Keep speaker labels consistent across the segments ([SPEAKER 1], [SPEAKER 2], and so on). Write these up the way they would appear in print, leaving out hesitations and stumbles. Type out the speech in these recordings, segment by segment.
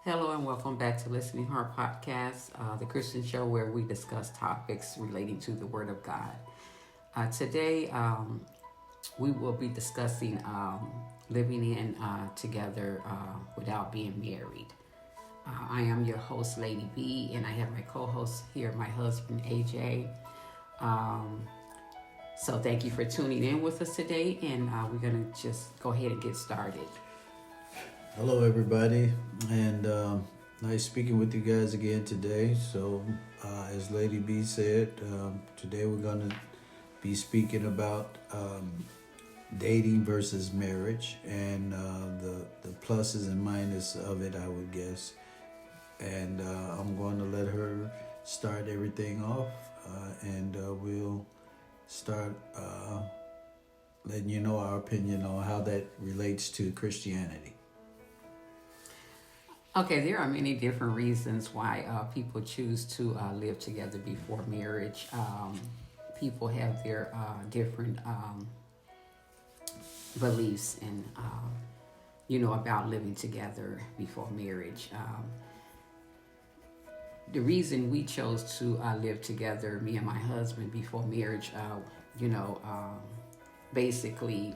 [SPEAKER 1] Hello and welcome back to Listening Heart Podcast, the Christian show where we discuss topics relating to the Word of God. Today, we will be discussing living in together without being married. I am your host, Lady B, and I have my co-host here, my husband, AJ. So thank you for tuning in with us today, and we're going to just go ahead and get started.
[SPEAKER 2] Hello, everybody, and nice speaking with you guys again today. So, as Lady B said, today we're going to be speaking about dating versus marriage and the pluses and minuses of it, I would guess. And I'm going to let her start everything off, and we'll start letting you know our opinion on how that relates to Christianity.
[SPEAKER 1] Okay, there are many different reasons why people choose to live together before marriage. People have their different beliefs and, about living together before marriage. The reason we chose to live together, me and my husband, before marriage, basically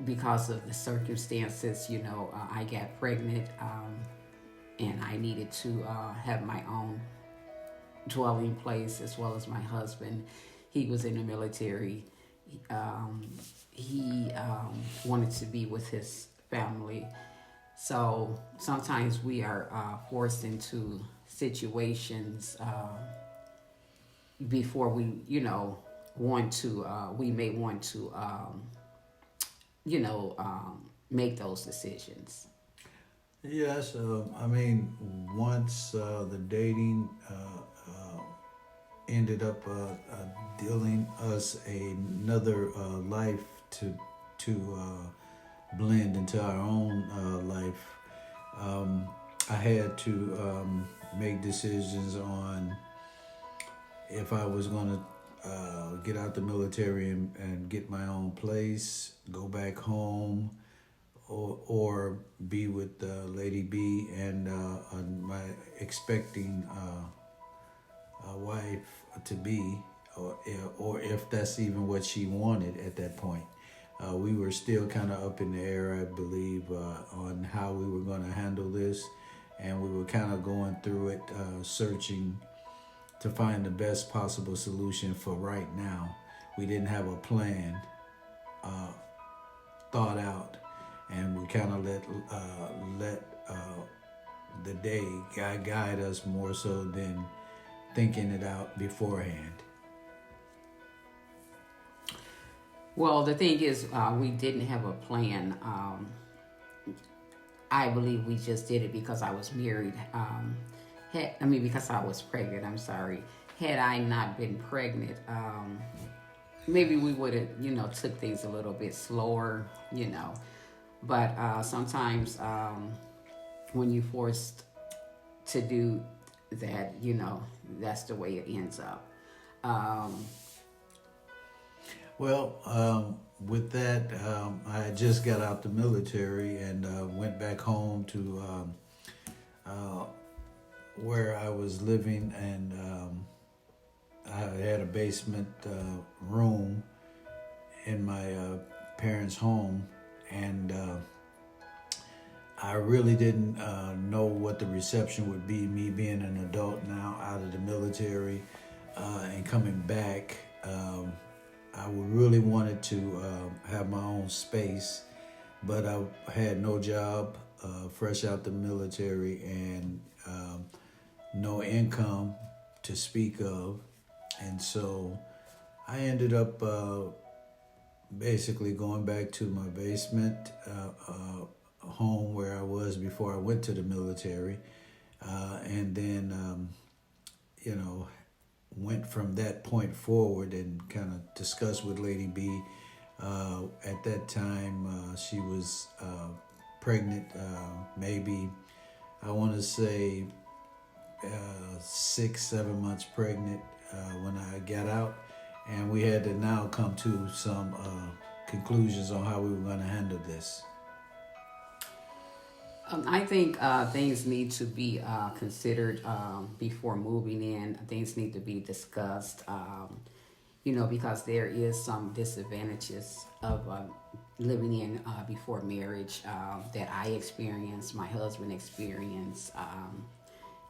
[SPEAKER 1] because of the circumstances, I got pregnant and I needed to have my own dwelling place as well as my husband. He was in the military. He wanted to be with his family. So sometimes we are forced into situations before we, we may want to make those decisions.
[SPEAKER 2] Yes, once the dating ended up dealing us another life to blend into our own life, I had to make decisions on if I was going to get out the military and get my own place, go back home, or be with Lady B and my expecting wife to be, or if that's even what she wanted at that point. We were still kind of up in the air, I believe, on how we were going to handle this, and we were kind of going through it, searching to find the best possible solution for right now. We didn't have a plan thought out, and we kind of let the day guide us more so than thinking it out beforehand.
[SPEAKER 1] Well, the thing is, we didn't have a plan. I believe we just did it because I was married. Because I was pregnant, I'm sorry. Had I not been pregnant, maybe we would have, took things a little bit slower, But sometimes when you're forced to do that, that's the way it ends up.
[SPEAKER 2] With that, I just got out the military and went back home to where I was living, and I had a basement room in my parents' home, and I really didn't know what the reception would be, me being an adult now out of the military and coming back. I really wanted to have my own space, but I had no job, fresh out the military, and no income to speak of. And so I ended up basically going back to my basement home where I was before I went to the military, and then went from that point forward and kind of discussed with Lady B. At that time, she was pregnant, maybe, I want to say 6-7 months pregnant when I got out, and we had to now come to some conclusions on how we were going to handle this.
[SPEAKER 1] I think things need to be considered before moving in. Things need to be discussed, because there is some disadvantages of living in before marriage that I experienced, my husband experienced.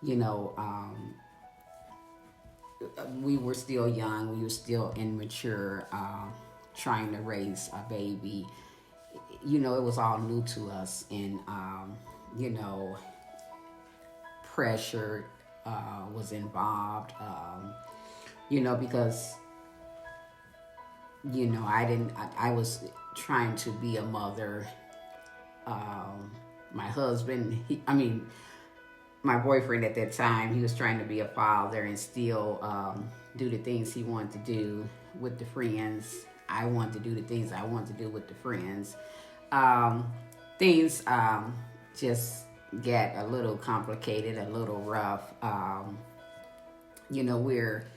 [SPEAKER 1] You know, we were still young, we were still immature, trying to raise a baby. It was all new to us, and you know, pressure was involved. Because I didn't. I was trying to be a mother. My husband, my boyfriend at that time, he was trying to be a father and still do the things he wanted to do with the friends. I wanted to do the things I wanted to do with the friends. Things just get a little complicated, a little rough. Where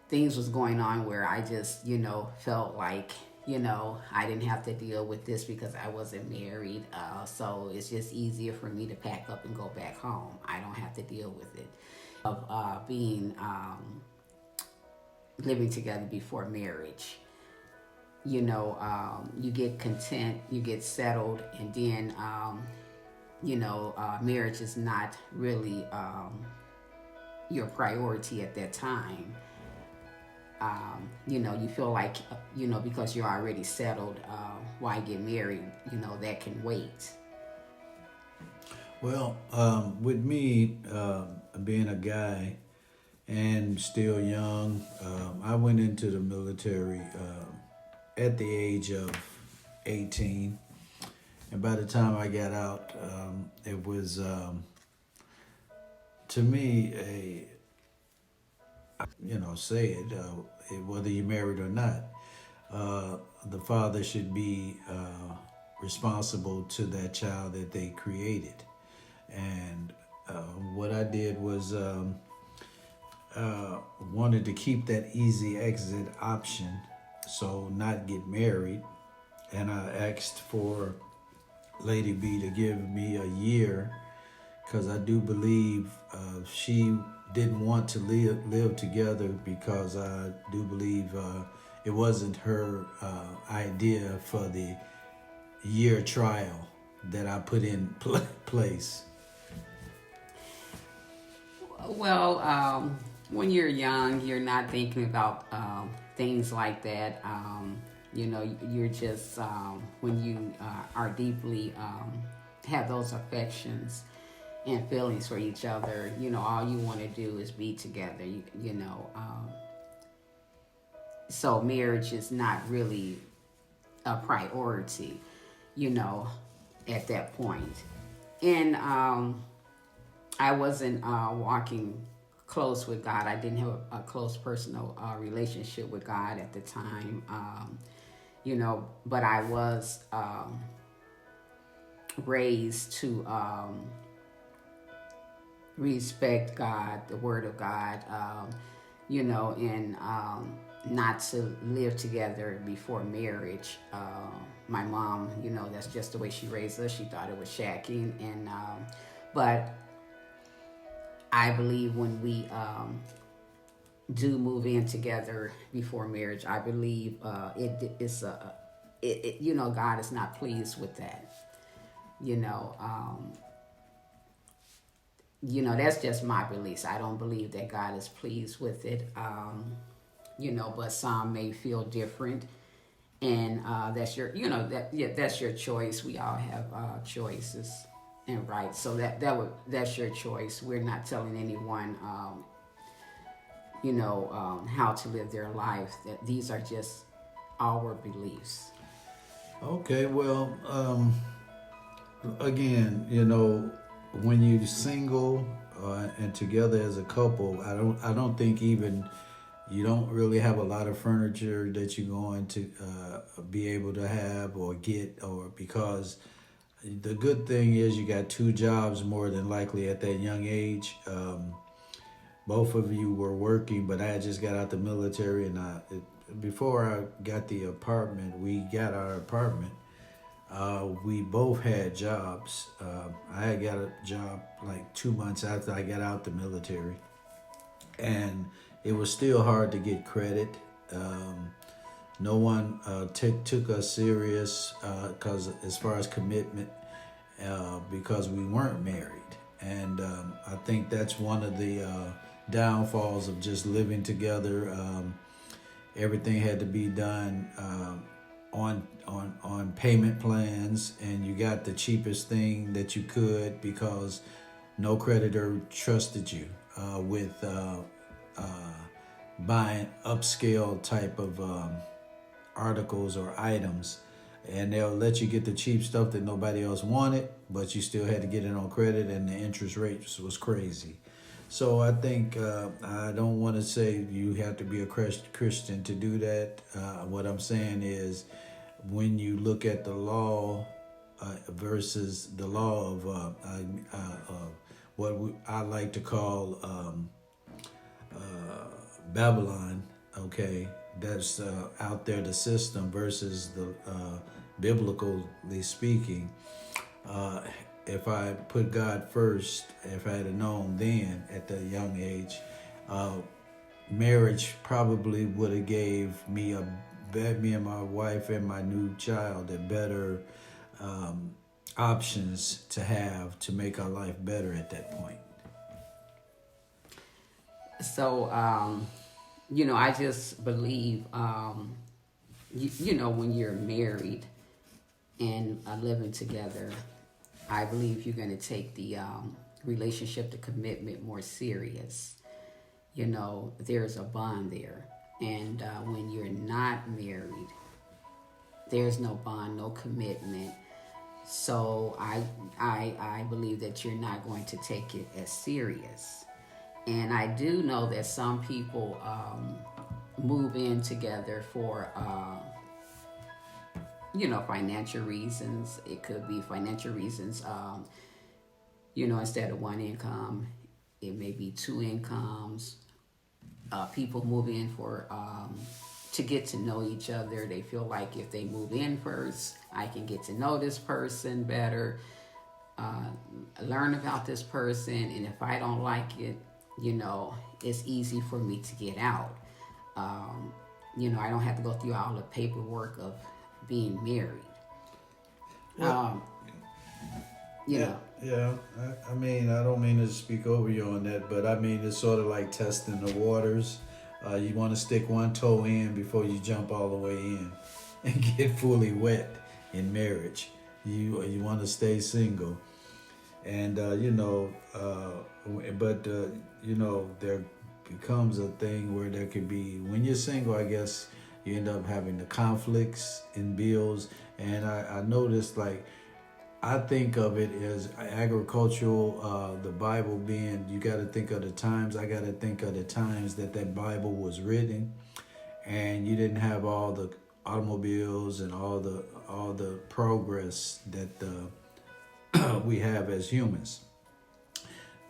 [SPEAKER 1] things was going on where I just, felt like, I didn't have to deal with this because I wasn't married. So it's just easier for me to pack up and go back home. I don't have to deal with it. Of being living together before marriage. You get content, you get settled, and then, marriage is not really your priority at that time. You feel like, because you're already settled, why get married? That can wait.
[SPEAKER 2] Well, with me being a guy and still young, I went into the military at the age of 18. And by the time I got out, it was, to me, whether you're married or not, the father should be responsible to that child that they created. And what I did was wanted to keep that easy exit option, so not get married. And I asked for Lady B to give me a year, because I do believe she didn't want to live together, because I do believe it wasn't her idea for the year trial that I put in place.
[SPEAKER 1] Well, when you're young, you're not thinking about things like that. You're just, when you are deeply, have those affections and feelings for each other, all you want to do is be together, so marriage is not really a priority, at that point. And I wasn't walking close with God. I didn't have a close personal relationship with God at the time, but I was raised to respect God, the Word of God, and not to live together before marriage. My mom, that's just the way she raised us. She thought it was shacking, and but I believe when we do move in together before marriage, I believe God is not pleased with that. That's just my beliefs. I don't believe that God is pleased with it. But some may feel different, and that's your, that's your choice. We all have choices and rights, so that's your choice. We're not telling anyone, how to live their life. That these are just our beliefs.
[SPEAKER 2] Okay, well, again, when you're single and together as a couple, I don't think even you don't really have a lot of furniture that you're going to be able to have or get, or because the good thing is you got 2 jobs more than likely at that young age. Both of you were working, but I had just got out the military, and before I got the apartment, we got our apartment. We both had jobs. I had got a job like 2 months after I got out the military, and it was still hard to get credit. No one took us serious because as far as commitment, because we weren't married. And I think that's one of the downfalls of just living together. Everything had to be done on payment plans, and you got the cheapest thing that you could because no creditor trusted you with buying upscale type of articles or items, and they'll let you get the cheap stuff that nobody else wanted, but you still had to get it on credit, and the interest rates was crazy. So I think I don't want to say you have to be a Christian to do that. What I'm saying is, when you look at the law versus the law of what I like to call Babylon, okay, that's out there, the system, versus the biblically speaking. If I put God first, if I had known then at that young age, marriage probably would have gave me me and my wife and my new child a better options to have to make our life better at that point.
[SPEAKER 1] So, I just believe, when you're married and living together, I believe you're going to take the relationship, the commitment more serious. There's a bond there. And when you're not married, there's no bond, no commitment. So I believe that you're not going to take it as serious. And I do know that some people move in together for financial reasons. It could be financial reasons. Instead of one income, it may be two incomes. People move in for to get to know each other. They feel like if they move in first, I can get to know this person better, learn about this person, and if I don't like it, it's easy for me to get out. I don't have to go through all the paperwork of being married.
[SPEAKER 2] Well, Yeah. I mean, I don't mean to speak over you on that, but I mean, it's sort of like testing the waters. You want to stick one toe in before you jump all the way in and get fully wet in marriage. You want to stay single. And, there becomes a thing where there could be, when you're single, I guess you end up having the conflicts in bills. And I noticed, like, I think of it as agricultural, the Bible being, you got to think of the times. I got to think of the times that Bible was written, and you didn't have all the automobiles and all the progress that we have as humans.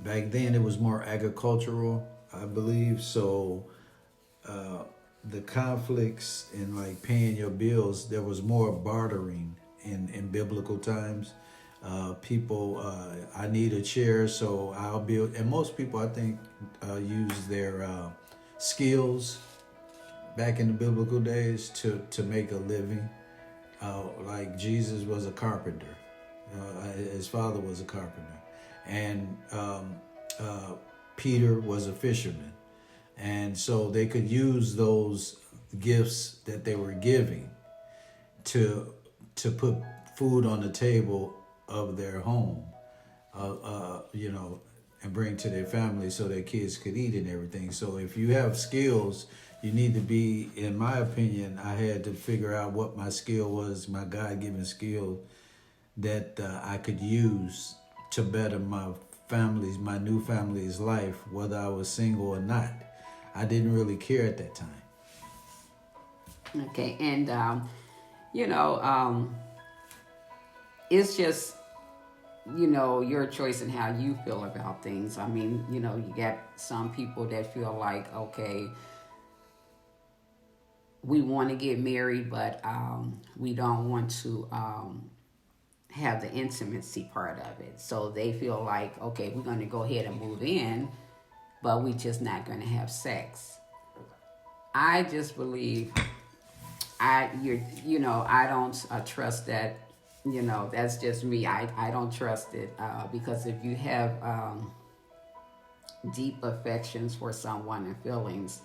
[SPEAKER 2] Back then, it was more agricultural, I believe. So the conflicts in like paying your bills, there was more bartering in biblical times. People, I need a chair, so I'll build. And most people, I think, use their skills back in the biblical days to make a living. Like Jesus was a carpenter. His father was a carpenter. And Peter was a fisherman. And so they could use those gifts that they were giving to put food on the table of their home, and bring to their family so their kids could eat and everything. So if you have skills, you need to be, in my opinion, I had to figure out what my skill was, my God-given skill that I could use to better my new family's life, whether I was single or not. I didn't really care at that time.
[SPEAKER 1] Okay, and it's just, your choice in how you feel about things. I mean, you got some people that feel like, okay, we want to get married, but we don't want to have the intimacy part of it. So they feel like, okay, we're going to go ahead and move in, but we just not going to have sex. I just believe I don't trust that. That's just me. I don't trust it because if you have deep affections for someone and feelings,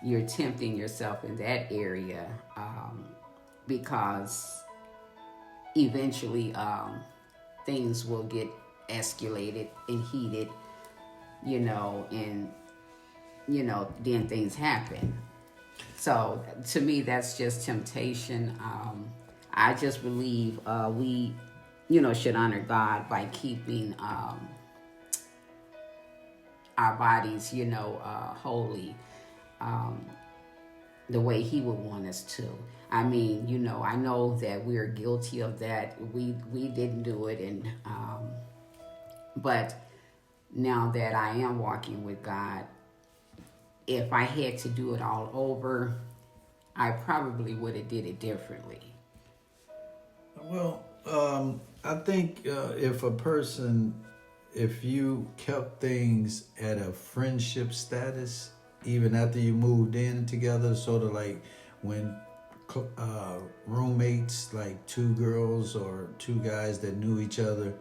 [SPEAKER 1] you're tempting yourself in that area because eventually things will get escalated and heated, and then things happen. So to me, that's just temptation. I just believe we, should honor God by keeping our bodies, holy, the way He would want us to. I mean, I know that we're guilty of that. We didn't do it, and but now that I am walking with God, if I had to do it all over, I probably would have did it differently.
[SPEAKER 2] Well, I think if you kept things at a friendship status, even after you moved in together, sort of like when roommates, like two girls or two guys that knew each other,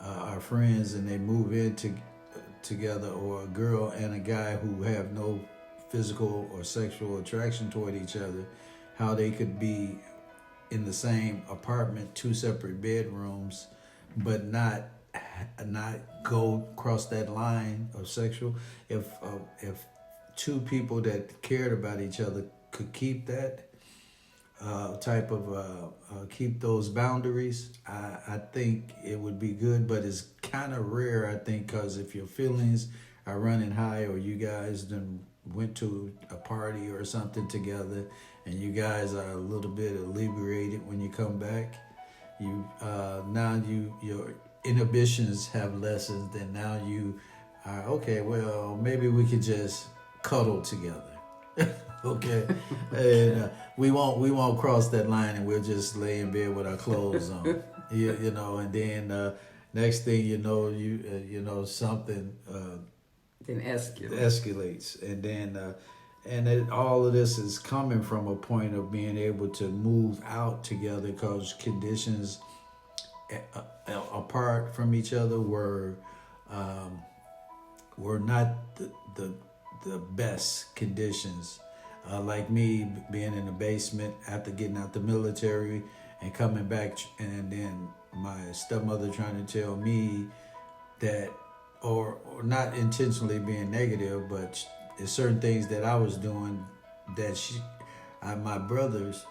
[SPEAKER 2] are friends, and they move in together, or a girl and a guy who have no physical or sexual attraction toward each other, how they could be in the same apartment, two separate bedrooms, but not go across that line of sexual. If two people that cared about each other could keep that keep those boundaries, I think it would be good. But it's kind of rare, I think, because if your feelings are running high, or you guys then went to a party or something together, and you guys are a little bit inebriated when you come back, your inhibitions have lessened, and now you are okay. Well, maybe we could just cuddle together. Okay, and we won't cross that line, and we'll just lay in bed with our clothes on. And then next thing you know, something
[SPEAKER 1] Then
[SPEAKER 2] escalates, and then all of this is coming from a point of being able to move out together, because conditions apart from each other were not the best conditions. Like me being in the basement after getting out the military and coming back, and then my stepmother trying to tell me that, or not intentionally being negative, but there's certain things that I was doing that my brothers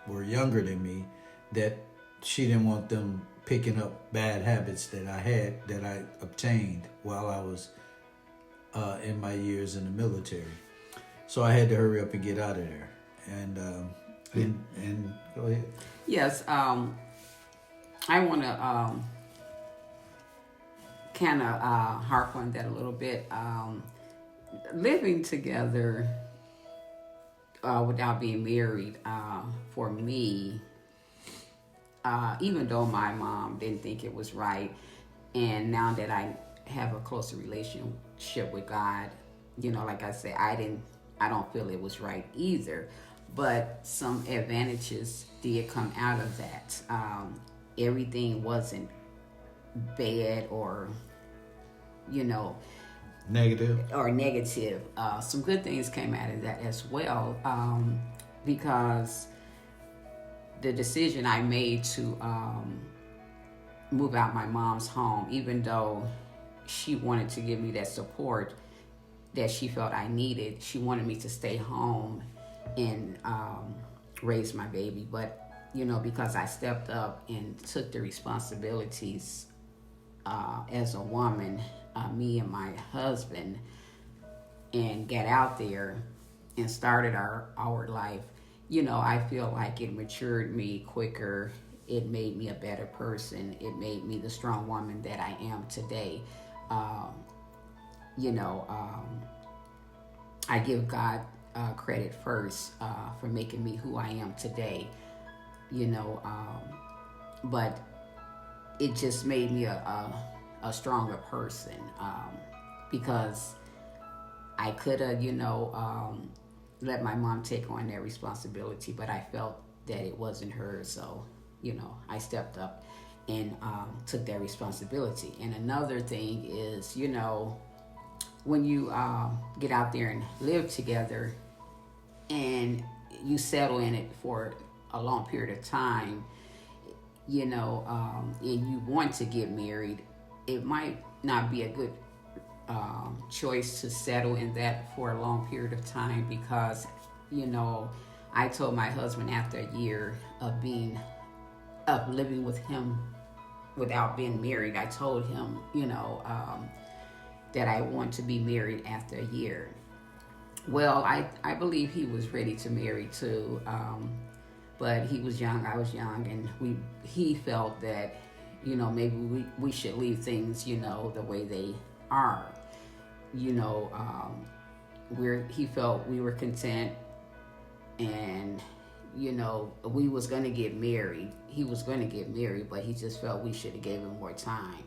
[SPEAKER 2] were younger than me, that she didn't want them picking up bad habits that I obtained while I was in my years in the military. So I had to hurry up and get out of there. And go ahead.
[SPEAKER 1] Yes, I want to kind of harp on that a little bit. Living together without being married, for me, even though my mom didn't think it was right, and now that I have a closer relationship with God, like I said, I don't feel it was right either. But some advantages did come out of that. Everything wasn't bad or,
[SPEAKER 2] negative.
[SPEAKER 1] Some good things came out of that as well, because the decision I made to move out my mom's home, even though she wanted to give me that support that she felt I needed, she wanted me to stay home and raise my baby. But because I stepped up and took the responsibilities as a woman, me and my husband, and got out there and started our life, I feel like it matured me quicker. It made me a better person. It made me the strong woman that I am today. I give God credit first for making me who I am today. but it just made me a stronger person, because I could have, let my mom take on that responsibility, but I felt that it wasn't hers. So, I stepped up and took that responsibility. And another thing is, when you get out there and live together and you settle in it for a long period of time, and you want to get married, it might not be a good choice to settle in that for a long period of time, because, I told my husband after a year of living with him without being married, I told him, that I want to be married after a year. Well, I believe he was ready to marry too, but he was young, I was young, and he felt that, maybe we should leave things, the way they are. He felt we were content, and we was going to get married. He was going to get married, but he just felt we should have gave him more time.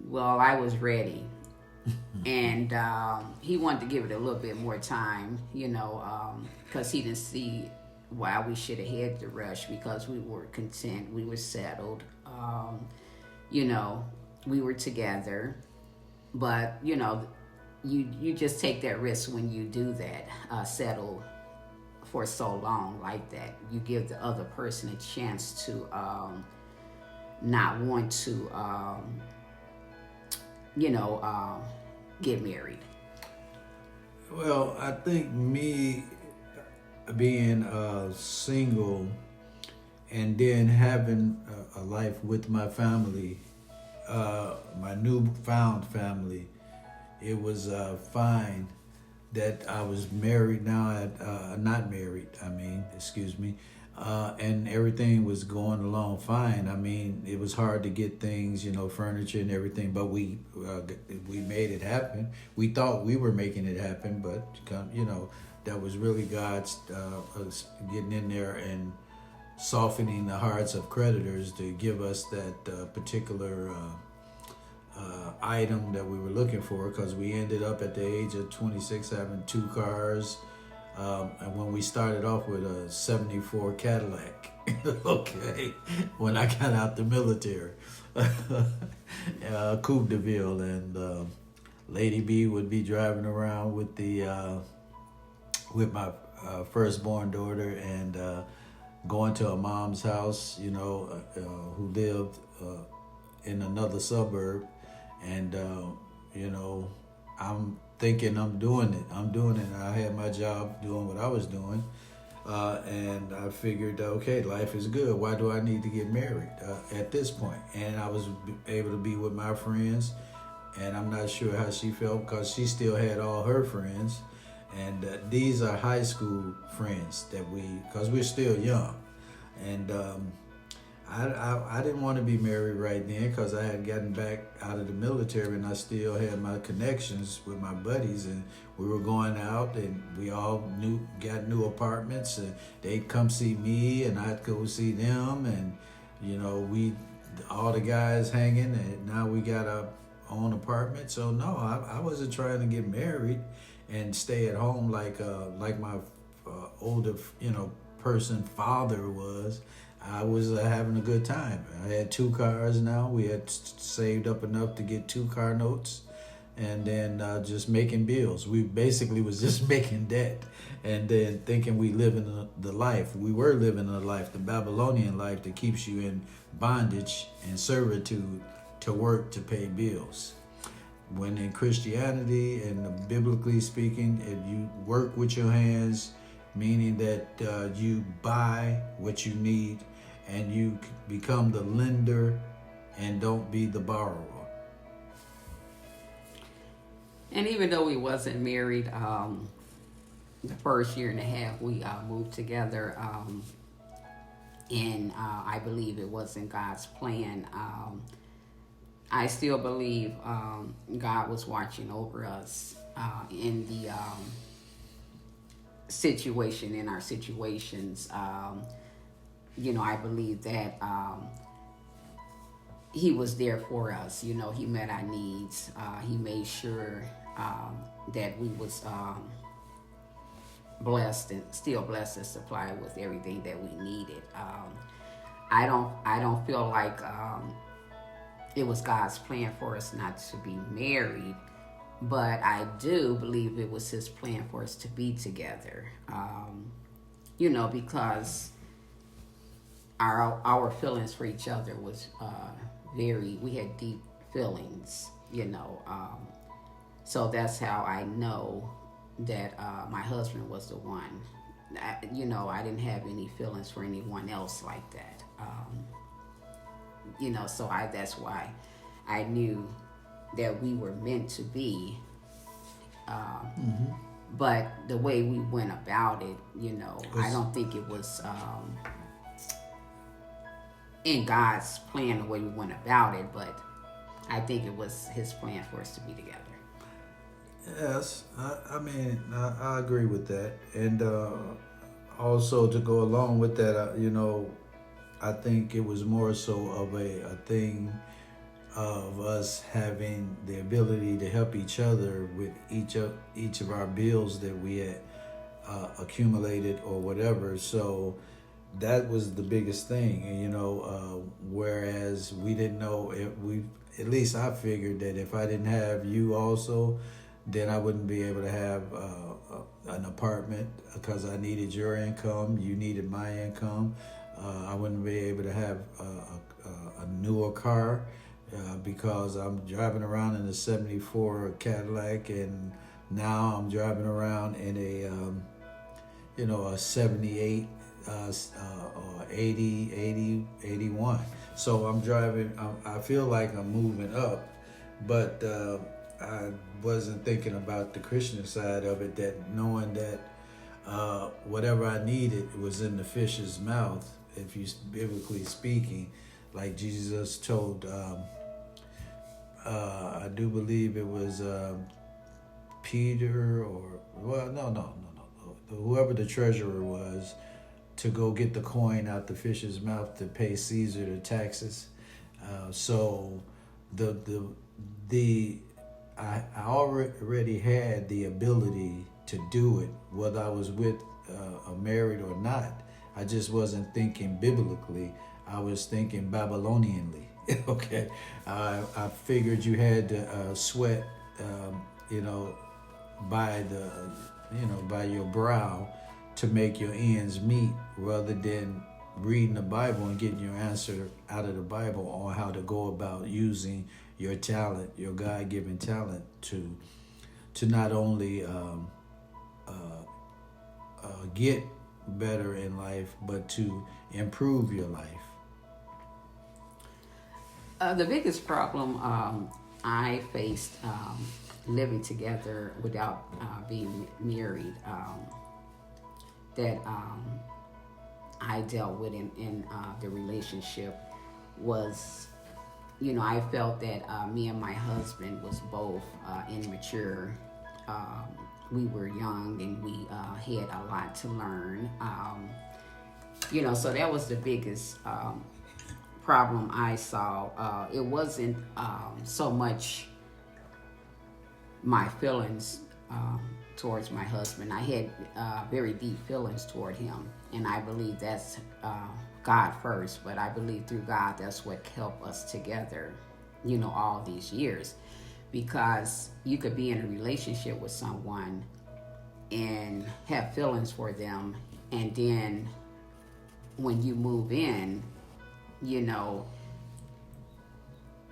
[SPEAKER 1] Well, I was ready. And he wanted to give it a little bit more time, because he didn't see why we should have had to rush, because we were content, we were settled, we were together. But you just take that risk when you do that, settle for so long like that. You give the other person a chance to not want to get married.
[SPEAKER 2] Well, I think me being single and then having a life with my family, my newfound family, it was fine that I was married now, not married, excuse me, and everything was going along fine. It was hard to get things, furniture and everything, but we made it happen. We thought we were making it happen, but, that was really God's getting in there and softening the hearts of creditors to give us that particular item that we were looking for, because we ended up at the age of 26 having 2 cars, and when we started off with a 74 Cadillac, okay, when I got out the military, Coupe de Ville, and Lady B would be driving around with with my firstborn daughter, and going to her mom's house, who lived in another suburb. And, I'm thinking I'm doing it. I had my job doing what I was doing. And I figured, okay, life is good. Why do I need to get married at this point? And I was able to be with my friends. And I'm not sure how she felt, because she still had all her friends. And these are high school friends because we're still young. And I didn't want to be married right then, because I had gotten back out of the military, and I still had my connections with my buddies, and we were going out, and we all got new apartments, and they'd come see me and I'd go see them, and we all the guys hanging, and now we got our own apartment. So no, I wasn't trying to get married and stay at home like my older person father was. I was having a good time. I had 2 cars now. We had saved up enough to get 2 car notes, and then just making bills. We basically was just making debt, and then thinking we living the life. We were living the life, the Babylonian life that keeps you in bondage and servitude to work to pay bills. When in Christianity and biblically speaking, if you work with your hands, meaning that you buy what you need, and you become the lender and don't be the borrower.
[SPEAKER 1] And even though we wasn't married, the first year and a half we moved together, and I believe it wasn't God's plan. I still believe God was watching over us in the situation, in our situations. I believe that he was there for us. He met our needs. He made sure that we was blessed and still blessed and supplied with everything that we needed. I don't feel like it was God's plan for us not to be married, but I do believe it was His plan for us to be together. Because our feelings for each other was we had deep feelings. So that's how I know that my husband was the one. I didn't have any feelings for anyone else like that. So that's why I knew that we were meant to be. But the way we went about it, I don't think it was in God's plan the way we went about it, but I think it was His plan for us to be together.
[SPEAKER 2] Yes, I agree with that. And also to go along with that, I think it was more so of a thing of us having the ability to help each other with each of our bills that we had accumulated or whatever. So that was the biggest thing, whereas we didn't know at least I figured that if I didn't have you also, then I wouldn't be able to have an apartment because I needed your income, you needed my income. I wouldn't be able to have a newer car because I'm driving around in a 74 Cadillac, and now I'm driving around in a 78 or 80, 81. So I'm driving, I feel like I'm moving up, but I wasn't thinking about the Christian side of it, that knowing that whatever I needed was in the fish's mouth, if you biblically speaking, like Jesus told, I do believe it was Peter no, whoever the treasurer was, to go get the coin out the fish's mouth to pay Caesar the taxes. So I already had the ability to do it, whether I was with married or not. I just wasn't thinking biblically. I was thinking Babylonianly. Okay, I figured you had to sweat, by your brow to make your ends meet, rather than reading the Bible and getting your answer out of the Bible on how to go about using your talent, your God-given talent, to not only get better in life, but to improve your life.
[SPEAKER 1] The biggest problem I faced living together without being married, that I dealt with in the relationship was, I felt that me and my husband was both immature. We were young and we had a lot to learn. So that was the biggest problem I saw. It wasn't so much my feelings towards my husband. I had very deep feelings toward him, and I believe that's God first, but I believe through God that's what kept us together, all these years. Because you could be in a relationship with someone and have feelings for them, and then when you move in,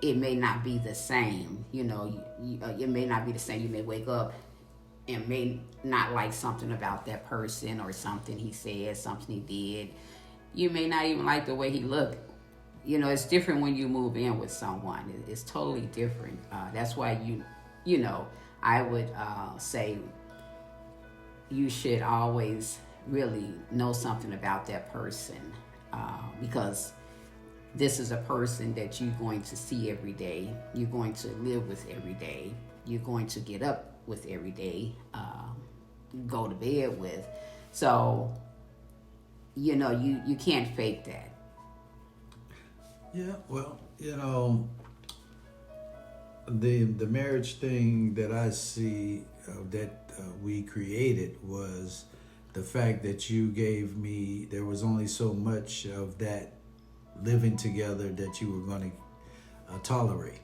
[SPEAKER 1] it may not be the same. It may not be the same. You may wake up and may not like something about that person, or something he said, something he did. You may not even like the way he looked. It's different when you move in with someone. It's totally different. That's why I would say you should always really know something about that person, because this is a person that you're going to see every day. You're going to live with every day. You're going to get up with every day, go to bed with. So you can't fake that.
[SPEAKER 2] Yeah, well, the marriage thing that I see that we created was the fact that you gave me. There was only so much of that living together that you were going to tolerate.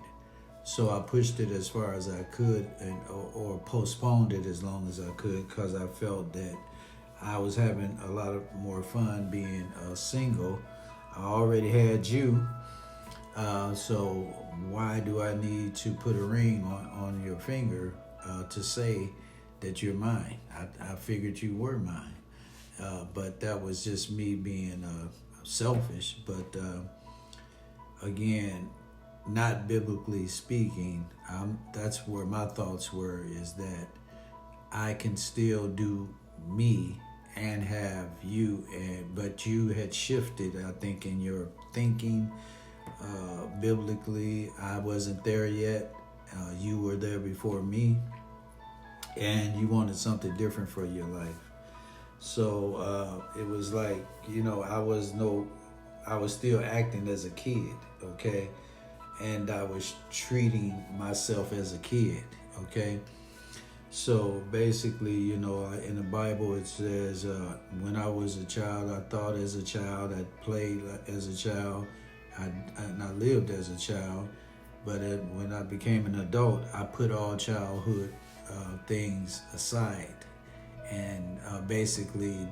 [SPEAKER 2] So I pushed it as far as I could, or postponed it as long as I could, because I felt that I was having a lot of more fun being single. I already had you, so why do I need to put a ring on your finger to say that you're mine? I figured you were mine, but that was just me being selfish. But again, not biblically speaking, that's where my thoughts were, is that I can still do me and have you, but you had shifted, I think, in your thinking. Biblically, I wasn't there yet. You were there before me, and you wanted something different for your life. So it was like, I was still acting as a kid, okay? And I was treating myself as a kid, okay? So basically, in the Bible it says, when I was a child, I thought as a child, I played as a child, and I lived as a child. But when I became an adult, I put all childhood things aside and basically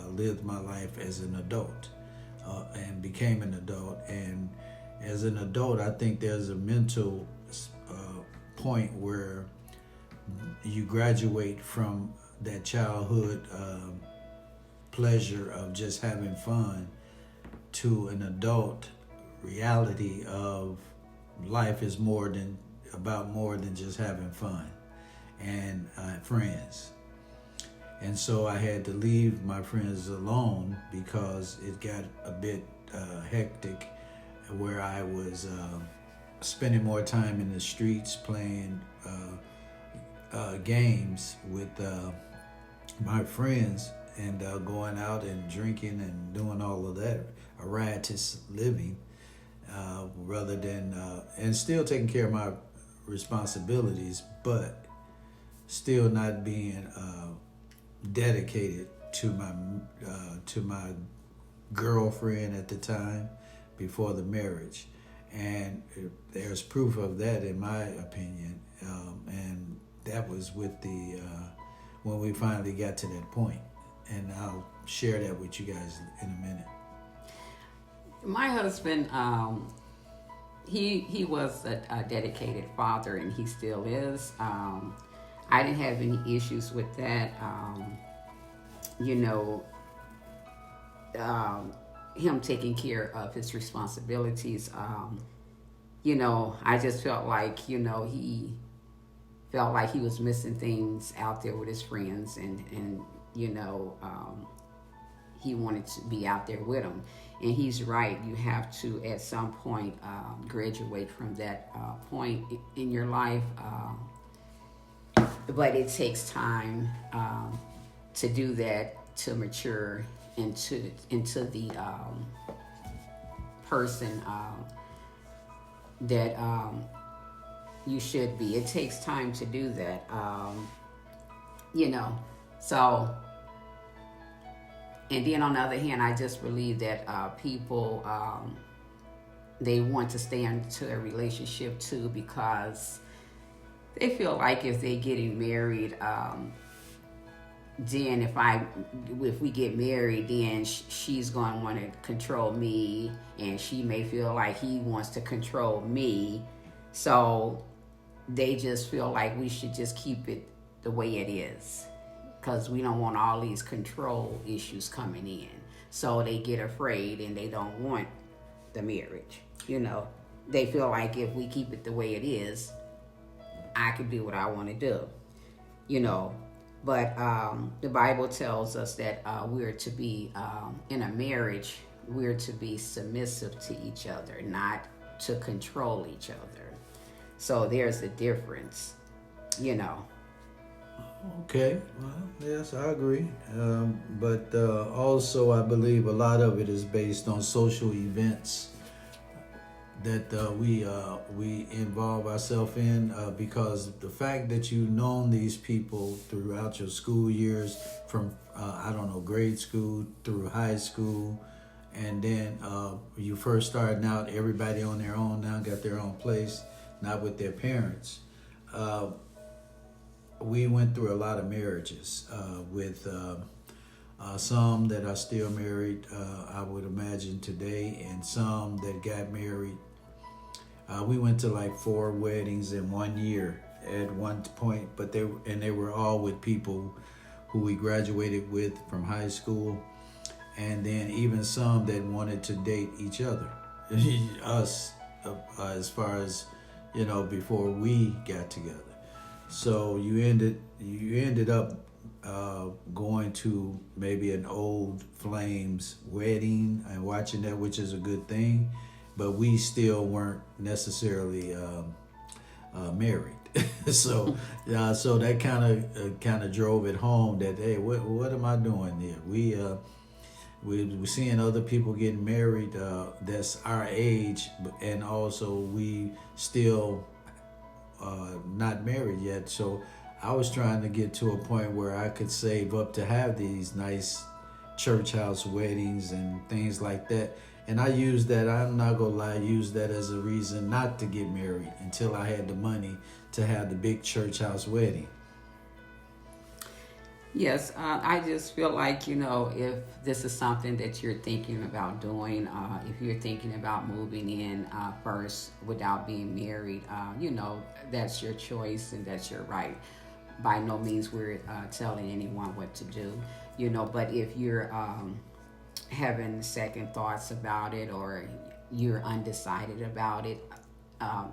[SPEAKER 2] lived my life as an adult and became an adult. And as an adult, I think there's a mental point where you graduate from that childhood pleasure of just having fun to an adult reality of life is more than just having fun and friends. And so I had to leave my friends alone because it got a bit hectic, where I was spending more time in the streets playing games with my friends, and going out and drinking and doing all of that, a riotous living, rather than and still taking care of my responsibilities, but still not being dedicated to my girlfriend at the time before the marriage. And there's proof of that, in my opinion, and that was with when we finally got to that point. And I'll share that with you guys in a minute.
[SPEAKER 1] My husband, he was a dedicated father, and he still is. I didn't have any issues with that. Him taking care of his responsibilities. I just felt like, he felt like he was missing things out there with his friends, and he wanted to be out there with them. And he's right. You have to, at some point, graduate from that point in your life. But it takes time to do that, to mature into the person that you should be. It takes time to do that, So, and then on the other hand, I just believe that people, they want to stay into a relationship too, because they feel like if they're getting married, then if we get married, then she's going to want to control me, and she may feel like he wants to control me. So they just feel like we should just keep it the way it is, because we don't want all these control issues coming in. So they get afraid, and they don't want the marriage. They feel like if we keep it the way it is, I can do what I want to do. But the Bible tells us that we're to be, in a marriage, we're to be submissive to each other, not to control each other. So there's a difference,
[SPEAKER 2] Okay, well, yes, I agree. But also, I believe a lot of it is based on social events that we involve ourselves in, because the fact that you've known these people throughout your school years, from I don't know, grade school through high school, and then you first starting out, everybody on their own now, got their own place, not with their parents. Uh, we went through a lot of marriages with some that are still married, I would imagine today, and some that got married. We went to like 4 weddings in 1 year at one point, but they were all with people who we graduated with from high school, and then even some that wanted to date each other, us, as far as before we got together. So you ended up going to maybe an old flames wedding and watching that, which is a good thing, but we still weren't necessarily married. So that kind of drove it home that, hey, what am I doing here? We're seeing other people getting married that's our age, and also we still not married yet. So I was trying to get to a point where I could save up to have these nice church house weddings and things like that. And I used that, I'm not gonna lie, used that as a reason not to get married until I had the money to have the big church house wedding.
[SPEAKER 1] Yes, I just feel like, if this is something that you're thinking about doing, if you're thinking about moving in first without being married, that's your choice and that's your right. By no means we're telling anyone what to do, but if you're having second thoughts about it, or you're undecided about it, I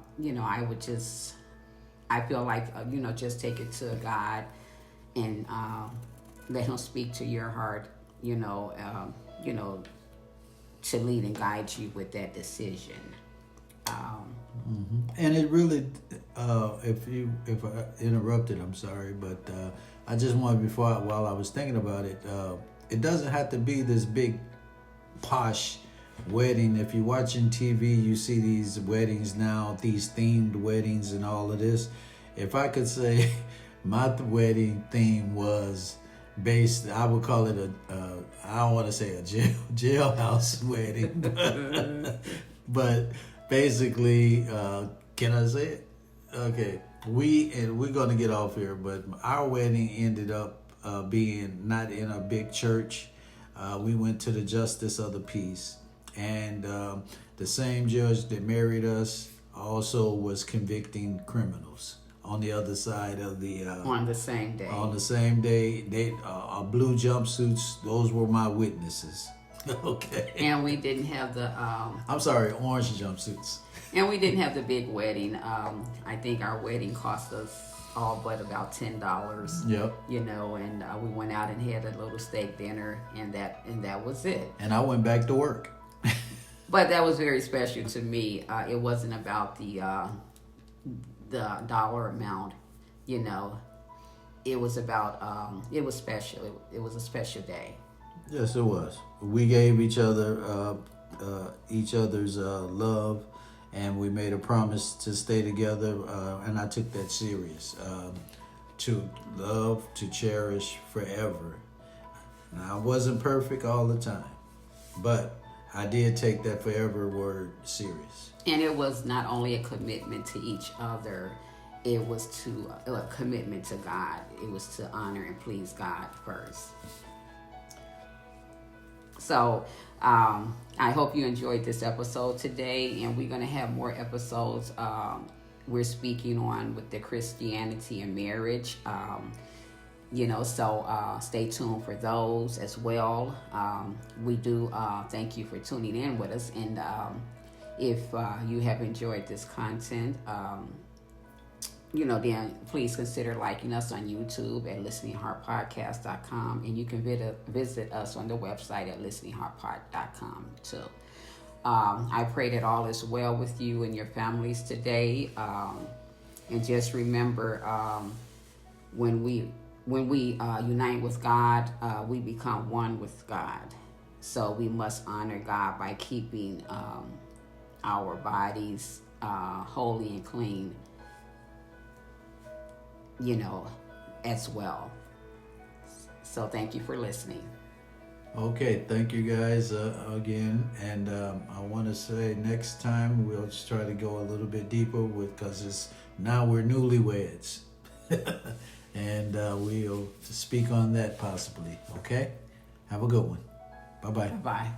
[SPEAKER 1] feel like, just take it to God and let him speak to your heart, to lead and guide you with that decision.
[SPEAKER 2] And it really, if I interrupted, I'm sorry, but I just wanted, while I was thinking about it, it doesn't have to be this big posh wedding. If you're watching TV, you see these weddings now, these themed weddings and all of this. If I could say, my wedding theme was based, I would call it I don't want to say a jailhouse wedding, but basically, can I say it? Okay, we're gonna get off here, but our wedding ended up being not in a big church. We went to the Justice of the Peace, and the same judge that married us also was convicting criminals on the other side of the
[SPEAKER 1] on the same day.
[SPEAKER 2] On the same day, they blue jumpsuits. Those were my witnesses. Okay.
[SPEAKER 1] And we didn't have the.
[SPEAKER 2] I'm sorry, orange jumpsuits.
[SPEAKER 1] And we didn't have the big wedding. I think our wedding cost us all but about $10.
[SPEAKER 2] Yep.
[SPEAKER 1] And we went out and had a little steak dinner, and that was it.
[SPEAKER 2] And I went back to work.
[SPEAKER 1] But that was very special to me. It wasn't about the dollar amount, It was about it was special. It was a special day.
[SPEAKER 2] Yes, it was. We gave each other's love, and we made a promise to stay together, and I took that serious. To love, to cherish forever. Now, I wasn't perfect all the time, but I did take that forever word serious.
[SPEAKER 1] And it was not only a commitment to each other, it was a commitment to God. It was to honor and please God first. So I hope you enjoyed this episode today, and we're going to have more episodes we're speaking on with the Christianity and marriage. So stay tuned for those as well. We do thank you for tuning in with us, and if you have enjoyed this content, then please consider liking us on YouTube at listeningheartpodcast.com, and you can visit us on the website at listeningheartpod.com too. I pray that all is well with you and your families today, and just remember, when we unite with God, we become one with God. So we must honor God by keeping our bodies holy and clean, as well. So thank you for listening.
[SPEAKER 2] Okay, thank you guys again, and I want to say next time we'll just try to go a little bit deeper because now we're newlyweds, and we'll speak on that possibly. Okay, have a good one. Bye bye.
[SPEAKER 1] Bye.